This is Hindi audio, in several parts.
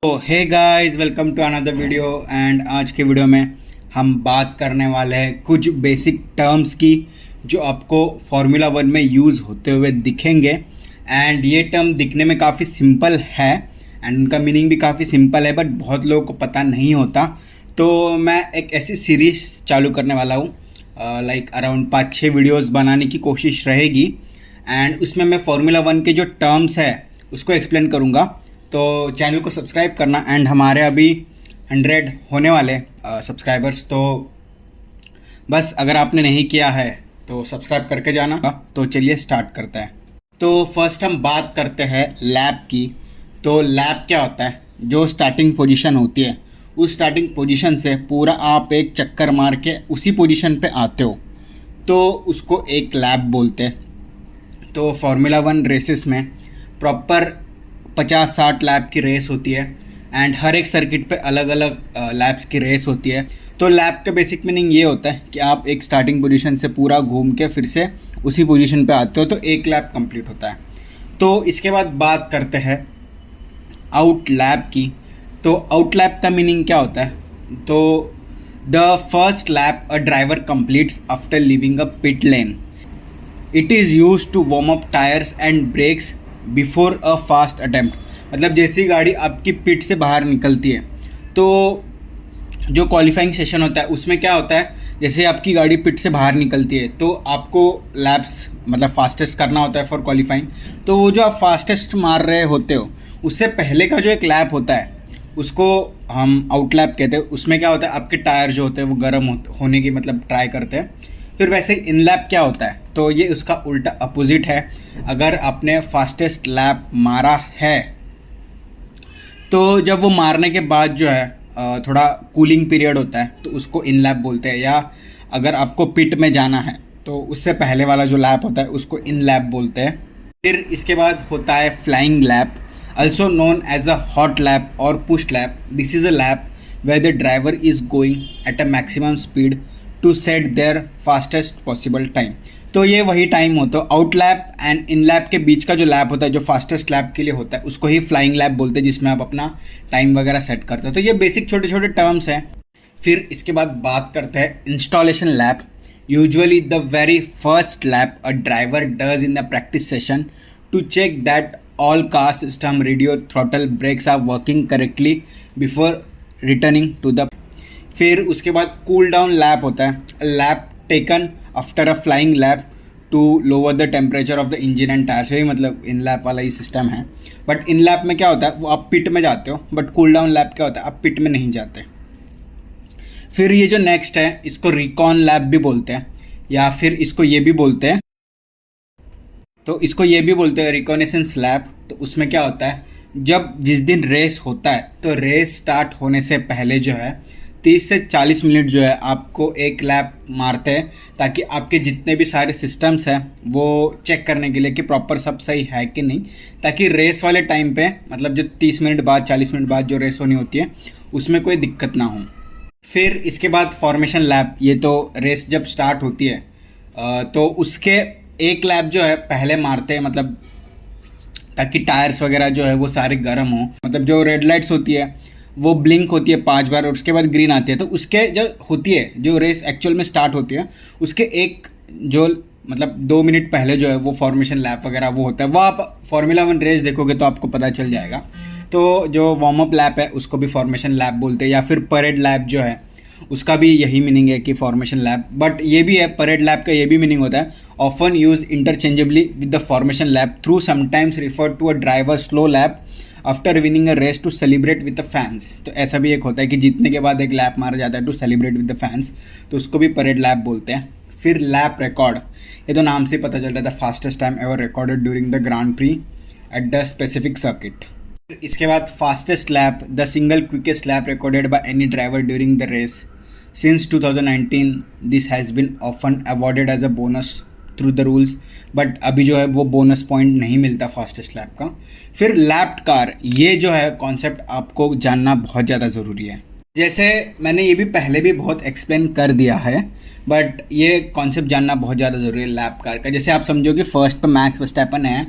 तो hey guys, welcome to another video. And आज के वीडियो में हम बात करने वाले हैं कुछ बेसिक टर्म्स की जो आपको फार्मूला वन में यूज़ होते हुए दिखेंगे। एंड ये टर्म दिखने में काफ़ी सिंपल है एंड उनका मीनिंग भी काफ़ी सिंपल है, बट बहुत लोगों को पता नहीं होता। तो मैं एक ऐसी सीरीज़ चालू करने वाला हूँ, लाइक अराउंड 5-6 वीडियोज़ बनाने की कोशिश रहेगी। एंड उसमें मैं फार्मूला वन के जो टर्म्स है उसको एक्सप्लेन करूँगा। तो चैनल को सब्सक्राइब करना। एंड हमारे अभी 100 होने वाले सब्सक्राइबर्स, तो बस अगर आपने नहीं किया है तो सब्सक्राइब करके जाना। तो चलिए स्टार्ट करते हैं। तो फर्स्ट हम बात करते हैं लैप की। तो लैप क्या होता है? जो स्टार्टिंग पोजीशन होती है उस स्टार्टिंग पोजीशन से पूरा आप एक चक्कर मार के उसी पोजीशन पे आते हो तो उसको एक लैप बोलते हैं। तो फार्मूला वन रेसेस में प्रॉपर 50-60 लैप की रेस होती है एंड हर एक सर्किट पे अलग अलग लैप्स की रेस होती है। तो लैप का बेसिक मीनिंग ये होता है कि आप एक स्टार्टिंग पोजीशन से पूरा घूम के फिर से उसी पोजीशन पे आते हो तो एक लैप कंप्लीट होता है। तो इसके बाद बात करते हैं आउट लैप की। तो आउट लैप का मीनिंग क्या होता है? तो the first lap a driver completes after leaving a pit lane. It is use to warm up tyres and brakes before a fast attempt. मतलब जैसी गाड़ी आपकी पिट से बाहर निकलती है तो जो क्वालिफाइंग सेशन होता है उसमें क्या होता है, जैसे आपकी गाड़ी पिट से बाहर निकलती है तो आपको लैप्स मतलब फास्टेस्ट करना होता है फॉर क्वालिफाइंग। तो वो जो आप फास्टेस्ट मार रहे होते हो उससे पहले का जो एक लैप होता है उसको हम आउट लैप कहते हैं। उसमें क्या होता है, आपके टायर जो होते हैं वो गर्म होने की मतलब ट्राई करते हैं। फिर वैसे इन लैप क्या होता है, तो ये उसका उल्टा अपोजिट है। अगर आपने फास्टेस्ट लैप मारा है तो जब वो मारने के बाद जो है थोड़ा कूलिंग पीरियड होता है तो उसको इन लैप बोलते हैं। या अगर आपको पिट में जाना है तो उससे पहले वाला जो लैप होता है उसको इन लैप बोलते हैं। फिर इसके बाद होता है flying lap, also known as a hot lap or push lap. This is a lap where the driver is going at a maximum speed to set their fastest possible time. तो ये वही टाइम होता है। Out lap and in lap के बीच का जो लैप होता है जो फास्टेस्ट लैप के लिए होता है उसको ही फ्लाइंग लैप बोलते हैं, जिसमें आप अपना टाइम वगैरह सेट करते हो। तो ये बेसिक छोटे छोटे टर्म्स हैं। फिर इसके बाद बात करते हैं installation lap. Usually the very first lap a driver does in the practice session to check that all car system, radio, throttle, brakes are working correctly before returning to the। फिर उसके बाद कूल डाउन लैप होता है। Lap taken after a flying lap to lower the temperature of the engine and tyres. वही मतलब इन लैप वाला ही सिस्टम है। बट इन लैप में क्या होता है, वो आप पिट में जाते हो, बट कूल डाउन लैप क्या होता है, आप पिट में नहीं जाते। फिर ये जो नेक्स्ट है इसको रिकॉन लैप भी बोलते हैं, या फिर इसको ये भी बोलते हैं, तो इसको ये भी बोलते हैं रिकॉनेसेंस लैप। तो उसमें क्या होता है, जब जिस दिन रेस होता है तो रेस स्टार्ट होने से पहले जो है 30 से 40 मिनट जो है आपको एक लैप मारते हैं ताकि आपके जितने भी सारे सिस्टम्स हैं वो चेक करने के लिए कि प्रॉपर सब सही है कि नहीं, ताकि रेस वाले टाइम पे मतलब जो 30 मिनट बाद 40 मिनट बाद जो रेस होनी होती है उसमें कोई दिक्कत ना हो। फिर इसके बाद फॉर्मेशन लैप। ये तो रेस जब स्टार्ट होती है तो उसके एक लैप जो है पहले मारते हैं, मतलब ताकि टायर्स वगैरह जो है वो सारे गर्म हो। मतलब जो रेड लाइट्स होती है वो ब्लिंक होती है 5 बार और उसके बाद ग्रीन आती है। तो उसके जो होती है जो रेस एक्चुअल में स्टार्ट होती है उसके एक जो मतलब 2 मिनट पहले जो है वो फॉर्मेशन लैप वगैरह वो होता है। वो आप फार्मूला वन रेस देखोगे तो आपको पता चल जाएगा। तो जो वार्म अप लैप है उसको भी फॉर्मेशन लैप बोलते हैं, या फिर परेड लैप जो है उसका भी यही मीनिंग है कि फॉर्मेशन लैप। बट ये भी है, परेड लैप का ये भी मीनिंग होता है often use interchangeably with the formation lap through sometimes refer to a driver slow lap after winning a race to celebrate with the fans. तो ऐसा भी एक होता है कि जीतने के बाद एक लैप मारा जाता है to celebrate with the fans, तो उसको भी परेड लैप बोलते हैं। फिर लैप रिकॉर्ड, ये तो नाम से पता चल रहा था, fastest time ever recorded during the grand prix at the specific circuit. इसके बाद fastest lap, the single quickest lap recorded by any driver during the race. Since 2019 this has been often awarded as a bonus through the rules, but अभी जो है वो बोनस पॉइंट नहीं मिलता फास्टेस्ट लैप का। फिर लैप्ड कार, ये जो है कॉन्सेप्ट आपको जानना बहुत ज़्यादा ज़रूरी है। जैसे मैंने ये भी पहले भी बहुत एक्सप्लेन कर दिया है, बट ये कॉन्सेप्ट जानना बहुत ज़्यादा ज़रूरी है लैप कार का। जैसे आप समझो कि फर्स्ट पे मैक्स वर्स्टैपन है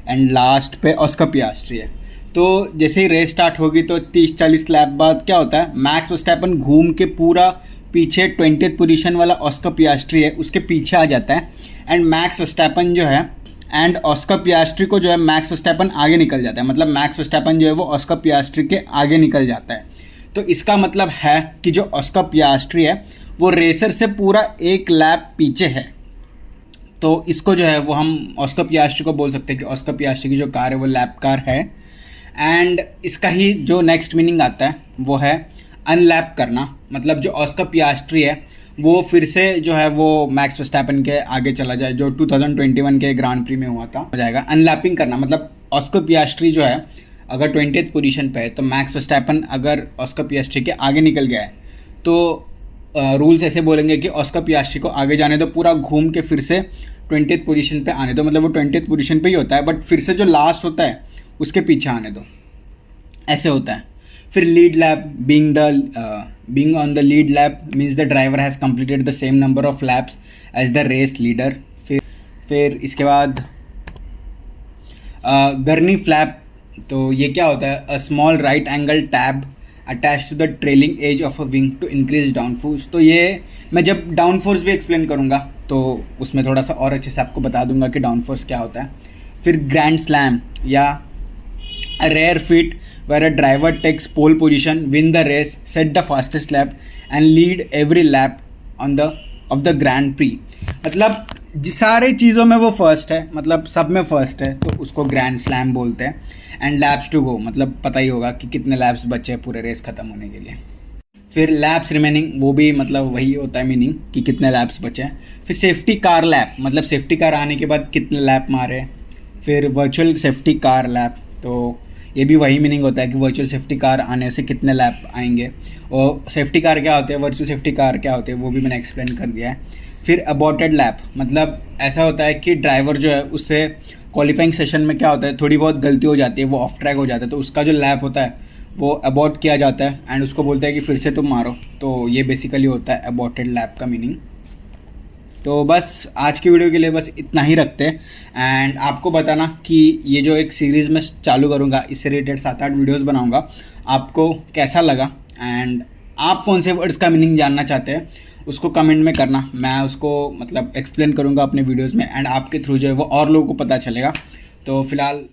एंड लास्ट पे ऑस्कर पियास्ट्री है। तो जैसे ही रेस स्टार्ट होगी तो 30-40 लैप बाद क्या होता है, मैक्स वर्स्टैपन घूम के पूरा पीछे 20th पोजीशन वाला ऑस्कर पियास्ट्री है उसके पीछे आ जाता है, एंड मैक्स वर्स्टैपन जो है एंड ऑस्कर पियास्ट्री को जो है मैक्स वर्स्टैपन आगे निकल जाता है, मतलब मैक्स वर्स्टैपन जो है वो ऑस्कर पियास्ट्री के आगे निकल जाता है। तो इसका मतलब है कि जो ऑस्कर पियास्ट्री है वो रेसर से पूरा 1 लैप पीछे है। तो इसको जो है वो हम ऑस्कर पियास्ट्री को बोल सकते हैं कि ऑस्कर पियास्ट्री की जो कार है वो लैप कार है। एंड इसका ही जो नेक्स्ट मीनिंग आता है वो है अनलैप करना, मतलब जो ऑस्कर पियास्ट्री है वो फिर से जो है वो मैक्स वर्स्टैपन के आगे चला जाए, जो 2021 के ग्रांड प्री में हुआ था हो जाएगा। अनलैपिंग करना मतलब ऑस्कर पियास्ट्री जो है अगर 20th पोजीशन पे है तो मैक्स वर्स्टैपन अगर ऑस्कर पियास्ट्री के आगे निकल गया है तो रूल्स ऐसे बोलेंगे कि ऑस्कर पियास्ट्री को आगे जाने दो, पूरा घूम के फिर से 20th पोजीशन पे आने दो, मतलब वो 20th पोजीशन पे ही होता है बट फिर से जो लास्ट होता है उसके पीछे आने दो, ऐसे होता है। फिर lead lap, being on the lead lap means the driver has completed the same number of laps as the race leader. फिर इसके बाद गर्नी फ्लैप, तो ये क्या होता है, a small right angle tab attach to the trailing edge of a wing to increase downforce. तो ये मैं जब डाउन फोर्स भी एक्सप्लेन करूँगा तो उसमें थोड़ा सा और अच्छे से आपको बता दूंगा कि डाउन फोर्स क्या होता है। फिर ग्रैंड स्लैम या a rare feat where a driver takes pole position, win the race, set the fastest lap and lead every lap on the of the Grand Prix। मतलब सारे चीज़ों में वो फर्स्ट है, मतलब सब में फर्स्ट है, तो उसको ग्रैंड स्लैम बोलते हैं। एंड लैप्स टू गो, मतलब पता ही होगा कि कितने लैप्स बचे हैं पूरे रेस ख़त्म होने के लिए। फिर लैप्स रिमेनिंग, वो भी मतलब वही होता है मीनिंग कि कितने लैप्स बचे हैं। फिर सेफ्टी कार लैप, मतलब सेफ्टी कार आने के बाद कितने लैप मारे। फिर वर्चुअल सेफ्टी कार लैप, तो ये भी वही मीनिंग होता है कि वर्चुअल सेफ्टी कार आने से कितने लैप आएंगे। और सेफ्टी कार क्या होते हैं, वर्चुअल सेफ्टी कार क्या होते हैं, वो भी मैंने एक्सप्लेन कर दिया है। फिर अबॉर्टेड लैप, मतलब ऐसा होता है कि ड्राइवर जो है उससे क्वालिफाइंग सेशन में क्या होता है, थोड़ी बहुत गलती हो जाती है, वो ऑफ ट्रैक हो जाता है, तो उसका जो लैप होता है वो अबॉर्ट किया जाता है एंड उसको बोलते हैं कि फिर से तुम मारो। तो ये बेसिकली होता है अबॉर्टेड लैप का मीनिंग। तो बस आज की वीडियो के लिए बस इतना ही रखते हैं, एंड आपको बताना कि ये जो एक सीरीज़ में चालू करूँगा इससे रिलेटेड 7-8 वीडियोस बनाऊँगा, आपको कैसा लगा एंड आप कौन से वर्ड्स का मीनिंग जानना चाहते हैं उसको कमेंट में करना। मैं उसको मतलब एक्सप्लेन करूँगा अपने वीडियोज़ में एंड आपके थ्रू जो है वो और लोगों को पता चलेगा। तो फिलहाल